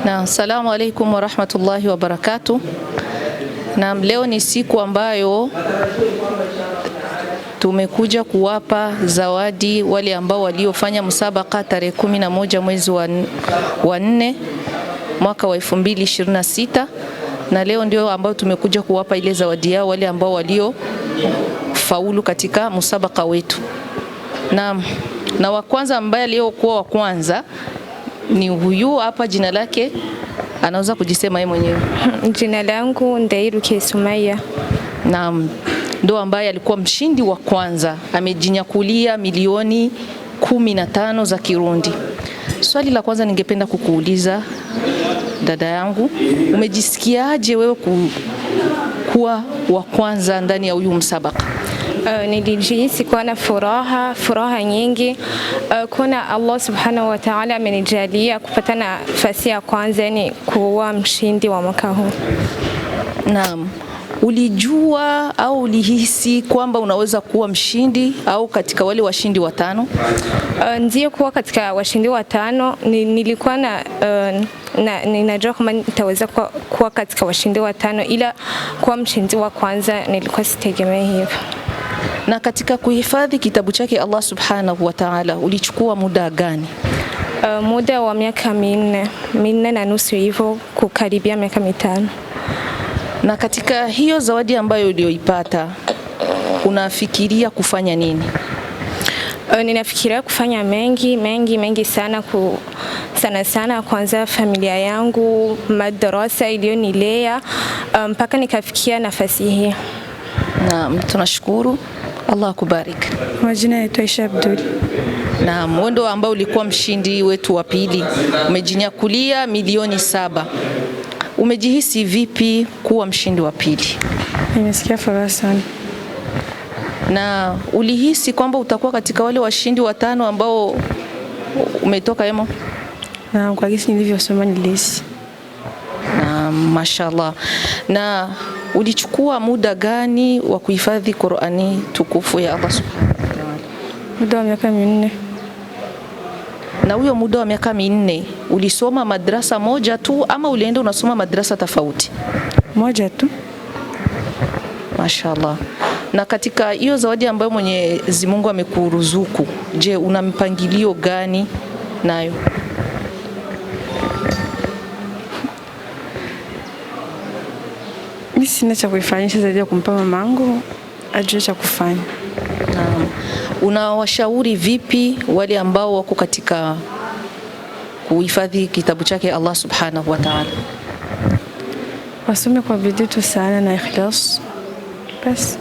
Na assalamu alaikum wa rahmatullahi wa barakatuh. Na leo ni siku ambayo tumekuja kuwapa zawadi wale ambao waliofanya musabaka tarehe 11 mwezi wa 4 mwaka wa 2026, na leo ndio ambao tumekuja kuwapa ile zawadi yao wale ambao walio faulu katika musabaka wetu. Na wa kwanza ambaye aliyokuwa wa kwanza ni huyu hapa, jina lake anaweza kujisema yeye mwenyewe. Jina langu Ndairuke Sumaya. Naam, ndo ambaye alikuwa mshindi wa kwanza, amejinyakulia milioni 15 za Kirundi. Swali la kwanza ningependa kukuuliza dada yangu, umejisikiaje wewe kuwa wa kwanza ndani ya huyu msabaka? Nilijihisi kuwa na furaha nyingi. Kuna Allah subhanahu wa ta'ala amenijalia kupata nafasi ya kwanza, ni kuwa mshindi wa mwaka huu. Naam. Ulijua au ulihisi kwamba unaweza kuwa mshindi au katika wale washindi watano? Ndio, kuwa katika washindi watano. Nilikuwa ninajua kama nitaweza kuwa katika washindi watano, ila kuwa mshindi wa kwanza nilikuwa sitegemei hivyo. Na katika kuhifadhi kitabu chake Allah subhanahu wa ta'ala ulichukua muda gani? Muda wa miaka minne na nusu, hivyo kukaribia miaka 5. Na katika hiyo zawadi ambayo ulioipata unafikiria kufanya nini? Ninafikiria kufanya mengi sana, sana kwanza familia yangu, madrasa iliyonilea mpaka nikafikia nafasi hii. Naam, tunashukuru. Allah akubariki. Majina yetu Aisha Abdul. Naam, wewe ndio ambao ulikuwa mshindi wetu wa pili. Umejinyakulia milioni 7. Umejihisi vipi kuwa mshindi wa pili? Nimesikia furaha sana. Na ulihisi kwamba utakuwa katika wale washindi watano ambao umetoka hemo? Naam, kwa jinsi nilivyosoma nilihisi. Mashallah. Na ulichukua muda gani wa kuhifadhi Qur'ani tukufu ya Allah subhanahu wa ta'ala? Muda wa miaka 4. Na huyo muda wa miaka 4 ulisoma madrasa moja tu ama ulienda unasoma madrasa tofauti? Moja tu. Mashallah. Na katika hiyo zawadi ambayo Mwenyezi Mungu amekuruzuku, je, una mpangilio gani nayo? Mimi sina cha kuifanyisha zaidi ya kumpa mamangu ajue cha kufanya. Naam. Unawashauri vipi wale ambao wako katika kuhifadhi kitabu chake Allah subhanahu wa ta'ala? Wasome kwa bidii tu sana na ikhlas. Basi.